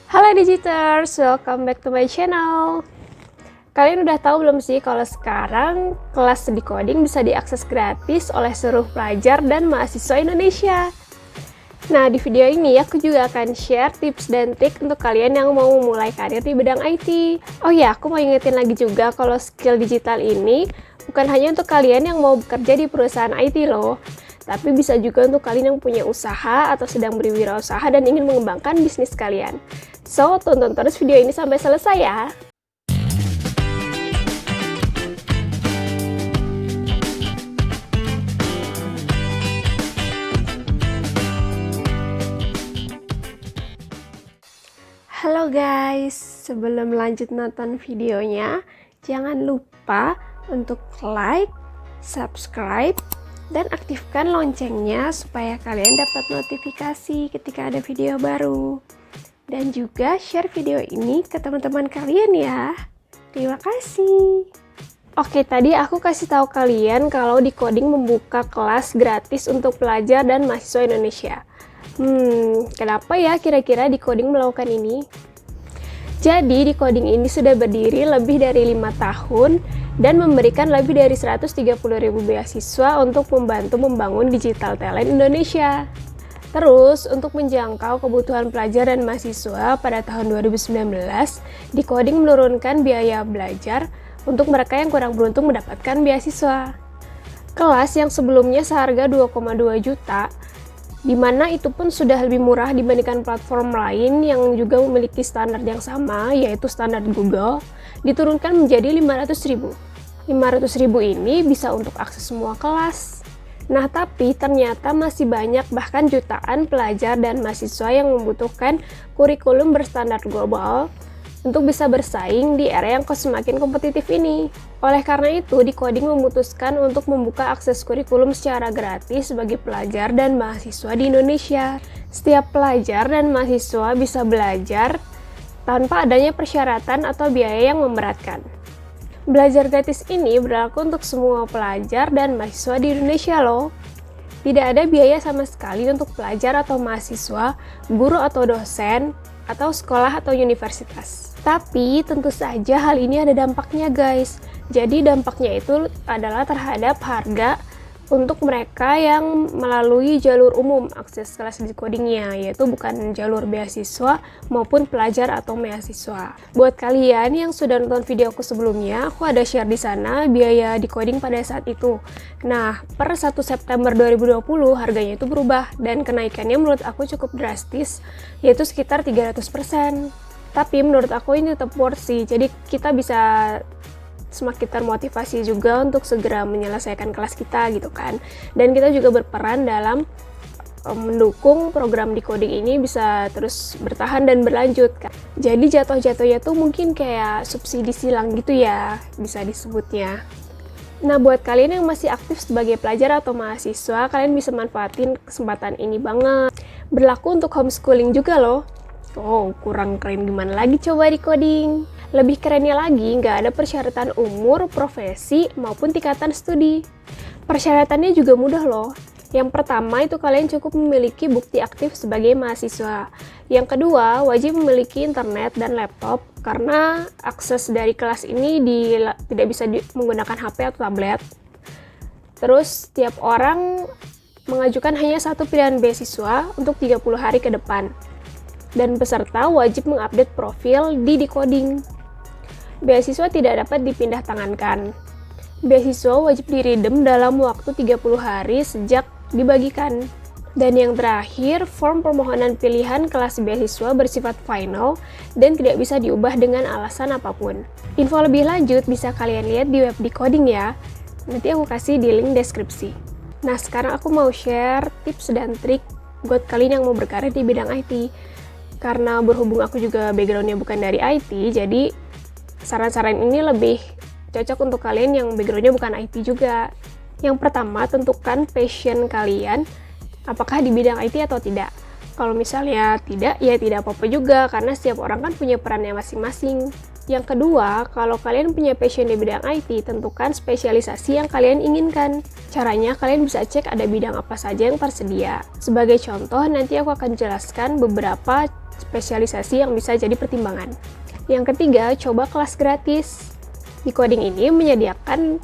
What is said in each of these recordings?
Halo Digiters, welcome back to my channel. Kalian udah tahu belum sih kalau sekarang kelas di coding bisa diakses gratis oleh seluruh pelajar dan mahasiswa Indonesia. Nah, di video ini aku juga akan share tips dan trik untuk kalian yang mau memulai karir di bidang IT. Oh ya, aku mau ingetin lagi juga kalau skill digital ini bukan hanya untuk kalian yang mau bekerja di perusahaan IT loh, tapi bisa juga untuk kalian yang punya usaha atau sedang berwirausaha dan ingin mengembangkan bisnis kalian. So, tonton terus video ini sampai selesai ya. Halo guys, sebelum lanjut nonton videonya, jangan lupa untuk like, subscribe, dan aktifkan loncengnya supaya kalian dapat notifikasi ketika ada video baru. Dan juga share video ini ke teman-teman kalian ya. Terima kasih. Oke, tadi aku kasih tahu kalian kalau Decoding membuka kelas gratis untuk pelajar dan mahasiswa Indonesia. Kenapa ya kira-kira Decoding melakukan ini? Jadi, Decoding ini sudah berdiri lebih dari 5 tahun dan memberikan lebih dari 130.000 beasiswa untuk membantu membangun digital talent Indonesia. Terus, untuk menjangkau kebutuhan pelajar dan mahasiswa pada tahun 2019, Decoding menurunkan biaya belajar untuk mereka yang kurang beruntung mendapatkan beasiswa. Kelas yang sebelumnya seharga 2,2 juta, di mana itu pun sudah lebih murah dibandingkan platform lain yang juga memiliki standar yang sama, yaitu standar Google, diturunkan menjadi 500.000. 500.000 ini bisa untuk akses semua kelas. Nah, tapi ternyata masih banyak, bahkan jutaan pelajar dan mahasiswa yang membutuhkan kurikulum berstandar global untuk bisa bersaing di era yang semakin kompetitif ini. Oleh karena itu, Decoding memutuskan untuk membuka akses kurikulum secara gratis bagi pelajar dan mahasiswa di Indonesia. Setiap pelajar dan mahasiswa bisa belajar tanpa adanya persyaratan atau biaya yang memberatkan. Belajar gratis ini berlaku untuk semua pelajar dan mahasiswa di Indonesia loh. Tidak ada biaya sama sekali untuk pelajar atau mahasiswa, guru atau dosen, atau sekolah atau universitas. Tapi tentu saja hal ini ada dampaknya guys. Jadi dampaknya itu adalah terhadap harga untuk mereka yang melalui jalur umum akses kelas Decodingnya, yaitu bukan jalur beasiswa maupun pelajar atau mahasiswa. Buat kalian yang sudah nonton videoku sebelumnya, aku ada share di sana biaya Decoding pada saat itu. Nah, per 1 September 2020 harganya itu berubah dan kenaikannya menurut aku cukup drastis, yaitu sekitar 300%. Tapi menurut aku ini tetap worth sih, jadi kita bisa semakin termotivasi juga untuk segera menyelesaikan kelas kita gitu kan. Dan kita juga berperan dalam mendukung program Decoding ini bisa terus bertahan dan berlanjut kan. Jadi jatuh-jatuhnya tuh mungkin kayak subsidi silang gitu ya, bisa disebutnya. Nah, buat kalian yang masih aktif sebagai pelajar atau mahasiswa, kalian bisa manfaatin kesempatan ini banget. Berlaku untuk homeschooling juga loh. Oh, kurang keren gimana lagi coba Decoding? Lebih kerennya lagi, nggak ada persyaratan umur, profesi, maupun tingkatan studi. Persyaratannya juga mudah loh. Yang pertama itu kalian cukup memiliki bukti aktif sebagai mahasiswa. Yang kedua, wajib memiliki internet dan laptop, karena akses dari kelas ini tidak bisa menggunakan HP atau tablet. Terus, tiap orang mengajukan hanya satu pilihan beasiswa untuk 30 hari ke depan. Dan peserta wajib mengupdate profil di Decoding. Beasiswa tidak dapat dipindah tangankan. Beasiswa wajib diridem dalam waktu 30 hari sejak dibagikan. Dan yang terakhir, form permohonan pilihan kelas beasiswa bersifat final dan tidak bisa diubah dengan alasan apapun. Info lebih lanjut bisa kalian lihat di web Decoding ya. Nanti aku kasih di link deskripsi. Nah, sekarang aku mau share tips dan trik buat kalian yang mau berkarir di bidang IT. Karena berhubung aku juga backgroundnya bukan dari IT, jadi saran-saran ini lebih cocok untuk kalian yang backgroundnya bukan IT juga. Yang pertama, tentukan passion kalian, apakah di bidang IT atau tidak. Kalau misalnya tidak, ya tidak apa-apa juga, karena setiap orang kan punya perannya masing-masing. Yang kedua, kalau kalian punya passion di bidang IT, tentukan spesialisasi yang kalian inginkan. Caranya, kalian bisa cek ada bidang apa saja yang tersedia. Sebagai contoh, nanti aku akan jelaskan beberapa spesialisasi yang bisa jadi pertimbangan. Yang ketiga, coba kelas gratis. Di coding ini menyediakan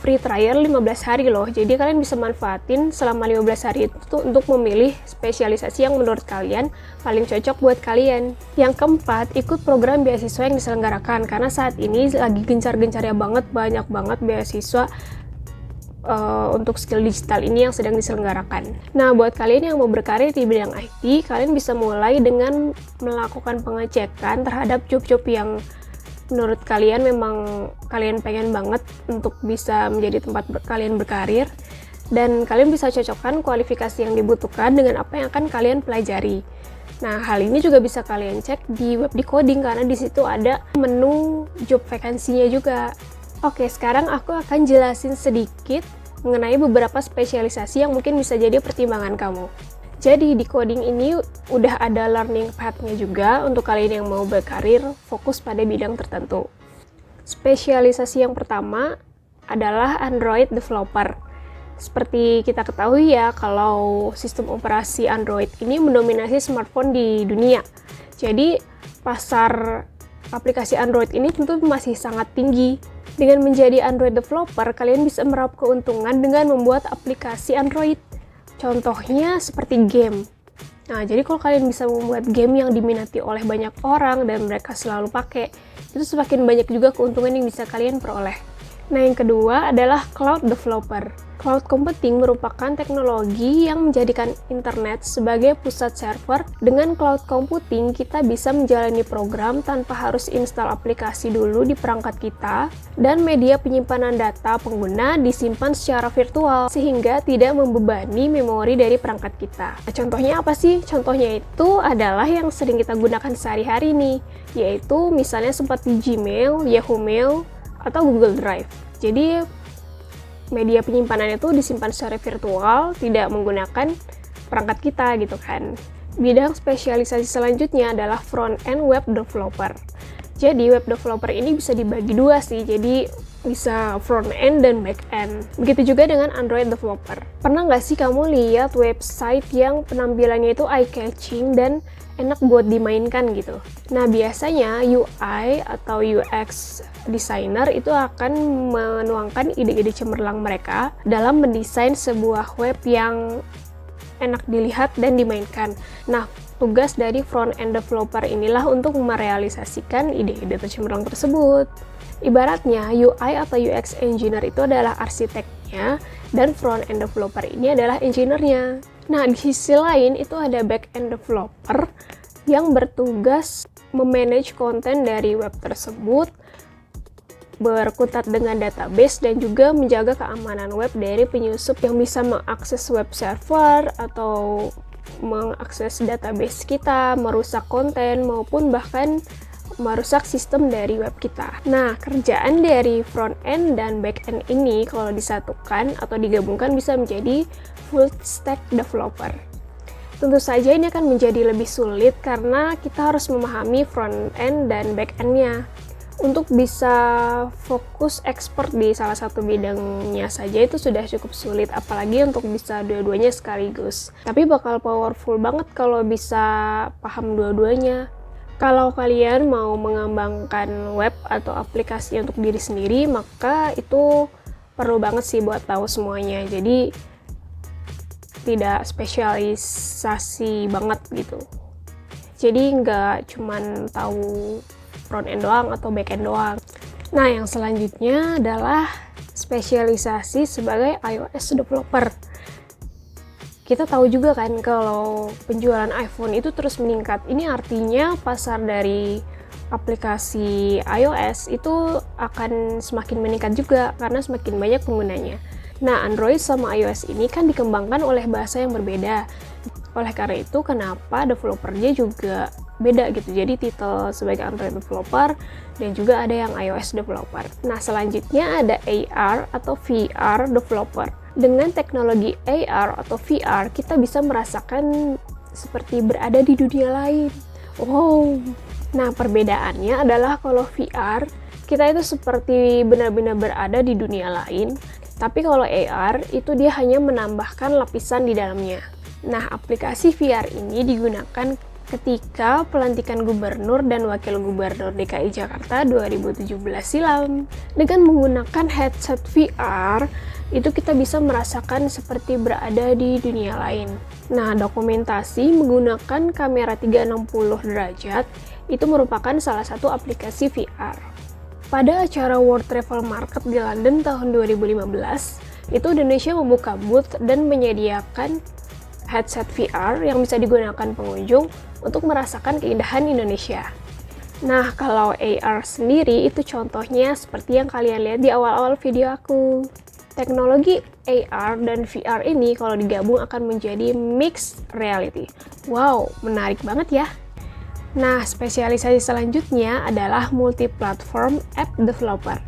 free trial 15 hari loh, jadi kalian bisa manfaatin selama 15 hari itu untuk memilih spesialisasi yang menurut kalian paling cocok buat kalian. Yang keempat, ikut program beasiswa yang diselenggarakan, karena saat ini lagi gencar-gencarnya banget, banyak banget beasiswa untuk skill digital ini yang sedang diselenggarakan. Nah, buat kalian yang mau berkarir di bidang IT, kalian bisa mulai dengan melakukan pengecekan terhadap job-job yang menurut kalian memang kalian pengen banget untuk bisa menjadi tempat kalian berkarir, dan kalian bisa cocokkan kualifikasi yang dibutuhkan dengan apa yang akan kalian pelajari. Nah, hal ini juga bisa kalian cek di web Decoding karena di situ ada menu job vacancy-nya juga. Oke, sekarang aku akan jelasin sedikit mengenai beberapa spesialisasi yang mungkin bisa jadi pertimbangan kamu. Jadi di coding ini udah ada learning path-nya juga untuk kalian yang mau berkarir fokus pada bidang tertentu. Spesialisasi yang pertama adalah Android developer. Seperti kita ketahui ya, kalau sistem operasi Android ini mendominasi smartphone di dunia. Jadi pasar aplikasi Android ini tentu masih sangat tinggi. Dengan menjadi Android developer, kalian bisa meraup keuntungan dengan membuat aplikasi Android. Contohnya seperti game. Nah, jadi kalau kalian bisa membuat game yang diminati oleh banyak orang dan mereka selalu pakai, itu semakin banyak juga keuntungan yang bisa kalian peroleh. Nah, yang kedua adalah cloud developer. Cloud computing merupakan teknologi yang menjadikan internet sebagai pusat server. Dengan cloud computing, kita bisa menjalani program tanpa harus install aplikasi dulu di perangkat kita, dan media penyimpanan data pengguna disimpan secara virtual, sehingga tidak membebani memori dari perangkat kita. Nah, contohnya apa sih? Contohnya itu adalah yang sering kita gunakan sehari-hari nih, yaitu misalnya seperti Gmail, Yahoo Mail, atau Google Drive. Jadi, media penyimpanan itu disimpan secara virtual, tidak menggunakan perangkat kita gitu kan. Bidang spesialisasi selanjutnya adalah front-end web developer. Jadi web developer ini bisa dibagi dua sih, jadi bisa front-end dan back-end. Begitu juga dengan Android developer. Pernah nggak sih kamu lihat website yang penampilannya itu eye-catching dan enak buat dimainkan gitu? Nah, biasanya UI atau UX designer itu akan menuangkan ide-ide cemerlang mereka dalam mendesain sebuah web yang enak dilihat dan dimainkan. Nah, tugas dari front-end developer inilah untuk merealisasikan ide-ide cemerlang tersebut. Ibaratnya, UI atau UX engineer itu adalah arsiteknya, dan front-end developer ini adalah engineer-nya. Nah, di sisi lain itu ada back-end developer yang bertugas memanage konten dari web tersebut, berkutat dengan database, dan juga menjaga keamanan web dari penyusup yang bisa mengakses web server atau mengakses database kita, merusak konten, maupun bahkan merusak sistem dari web kita. Nah, kerjaan dari front-end dan back-end ini kalau disatukan atau digabungkan bisa menjadi full stack developer. Tentu saja ini akan menjadi lebih sulit karena kita harus memahami front-end dan back-end-nya. Untuk bisa fokus expert di salah satu bidangnya saja itu sudah cukup sulit, apalagi untuk bisa dua-duanya sekaligus. Tapi bakal powerful banget kalau bisa paham dua-duanya. Kalau kalian mau mengembangkan web atau aplikasi untuk diri sendiri, maka itu perlu banget sih buat tahu semuanya. Jadi tidak spesialisasi banget gitu. Jadi nggak cuman tahu front end doang atau back end doang. Nah, yang selanjutnya adalah spesialisasi sebagai iOS developer. Kita tahu juga kan kalau penjualan iPhone itu terus meningkat. Ini artinya pasar dari aplikasi iOS itu akan semakin meningkat juga karena semakin banyak penggunanya. Nah, Android sama iOS ini kan dikembangkan oleh bahasa yang berbeda. Oleh karena itu, kenapa developernya juga beda gitu. Jadi titel sebagai Android developer dan juga ada yang iOS developer. Nah, selanjutnya ada AR atau VR developer. Dengan teknologi AR atau VR, kita bisa merasakan seperti berada di dunia lain. Wow. Nah, perbedaannya adalah kalau VR, kita itu seperti benar-benar berada di dunia lain. Tapi kalau AR, itu dia hanya menambahkan lapisan di dalamnya. Nah, aplikasi VR ini digunakan ketika pelantikan gubernur dan wakil gubernur DKI Jakarta 2017 silam. Dengan menggunakan headset VR, itu kita bisa merasakan seperti berada di dunia lain. Nah, dokumentasi menggunakan kamera 360 derajat itu merupakan salah satu aplikasi VR. Pada acara World Travel Market di London tahun 2015, itu Indonesia membuka booth dan menyediakan headset VR yang bisa digunakan pengunjung untuk merasakan keindahan Indonesia. Nah, kalau AR sendiri itu contohnya seperti yang kalian lihat di awal-awal video aku. Teknologi AR dan VR ini kalau digabung akan menjadi mixed reality. Wow, menarik banget ya. Nah, spesialisasi selanjutnya adalah multi-platform app developer.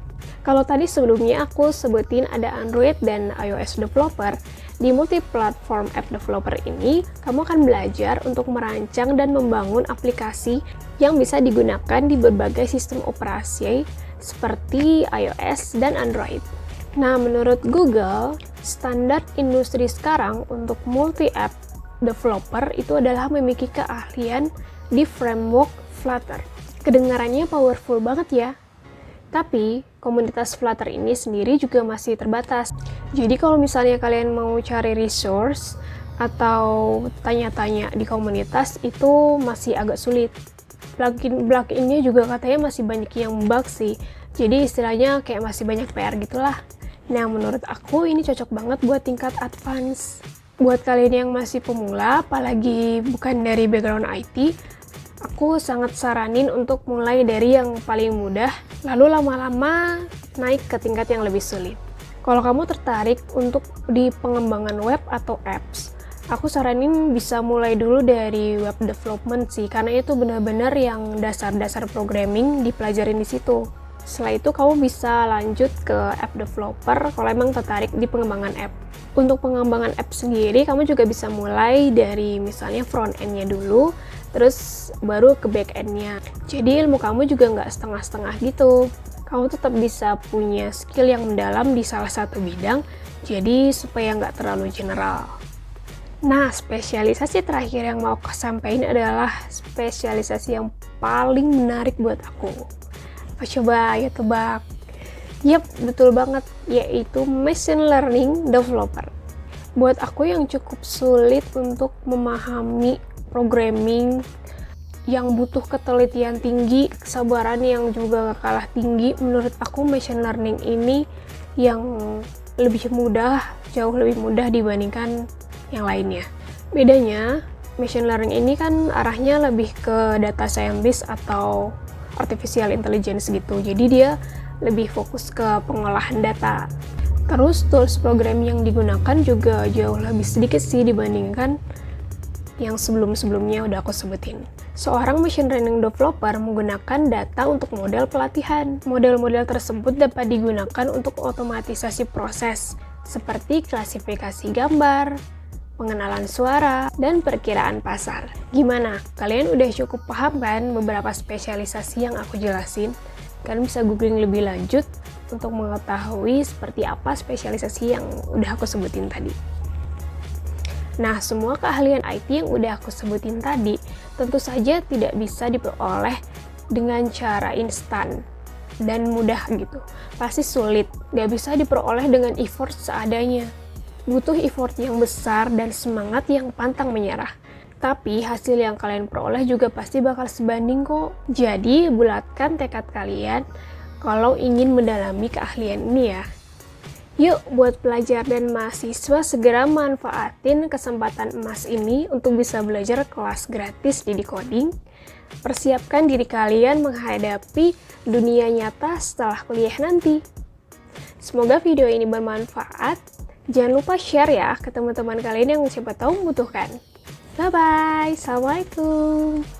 Kalau tadi sebelumnya aku sebutin ada Android dan iOS developer, di multi-platform app developer ini, kamu akan belajar untuk merancang dan membangun aplikasi yang bisa digunakan di berbagai sistem operasi seperti iOS dan Android. Nah, menurut Google, standar industri sekarang untuk multi-app developer itu adalah memiliki keahlian di framework Flutter. Kedengarannya powerful banget ya. Tapi, komunitas Flutter ini sendiri juga masih terbatas. Jadi kalau misalnya kalian mau cari resource atau tanya-tanya di komunitas, itu masih agak sulit. Plugin-nya juga katanya masih banyak yang bug sih. Jadi istilahnya kayak masih banyak PR gitulah. Nah, menurut aku ini cocok banget buat tingkat advance. Buat kalian yang masih pemula, apalagi bukan dari background IT, aku sangat saranin untuk mulai dari yang paling mudah, lalu lama-lama naik ke tingkat yang lebih sulit. Kalau kamu tertarik untuk di pengembangan web atau apps, aku saranin bisa mulai dulu dari web development sih, karena itu benar-benar yang dasar-dasar programming dipelajarin di situ. Setelah itu kamu bisa lanjut ke app developer kalau emang tertarik di pengembangan app. Untuk pengembangan app sendiri, kamu juga bisa mulai dari misalnya front end-nya dulu, terus baru ke back end-nya. Jadi ilmu kamu juga nggak setengah-setengah gitu. Kamu tetap bisa punya skill yang mendalam di salah satu bidang, jadi supaya nggak terlalu general. Nah, spesialisasi terakhir yang mau aku sampaikan adalah spesialisasi yang paling menarik buat aku. Coba ya tebak. Yap, betul banget, yaitu machine learning developer. Buat aku yang cukup sulit untuk memahami programming, yang butuh ketelitian tinggi, kesabaran yang juga gak kalah tinggi, menurut aku machine learning ini yang lebih mudah, jauh lebih mudah dibandingkan yang lainnya. Bedanya, machine learning ini kan arahnya lebih ke data scientist atau artificial intelligence gitu, jadi dia lebih fokus ke pengolahan data. Terus tools program yang digunakan juga jauh lebih sedikit sih dibandingkan yang sebelum-sebelumnya udah aku sebutin. Seorang machine learning developer menggunakan data untuk model pelatihan. Model-model tersebut dapat digunakan untuk otomatisasi proses seperti klasifikasi gambar, pengenalan suara, dan perkiraan pasar. Gimana? Kalian udah cukup paham kan beberapa spesialisasi yang aku jelasin? Kalian bisa googling lebih lanjut untuk mengetahui seperti apa spesialisasi yang udah aku sebutin tadi. Nah, semua keahlian IT yang udah aku sebutin tadi tentu saja tidak bisa diperoleh dengan cara instan dan mudah gitu. Pasti sulit, gak bisa diperoleh dengan effort seadanya. Butuh effort yang besar dan semangat yang pantang menyerah. Tapi hasil yang kalian peroleh juga pasti bakal sebanding kok. Jadi bulatkan tekad kalian kalau ingin mendalami keahlian ini ya. Yuk, buat pelajar dan mahasiswa segera manfaatin kesempatan emas ini untuk bisa belajar kelas gratis di Decoding. Persiapkan diri kalian menghadapi dunia nyata setelah kuliah nanti. Semoga video ini bermanfaat. Jangan lupa share ya ke teman-teman kalian yang siapa tahu membutuhkan. Bye-bye. Assalamualaikum.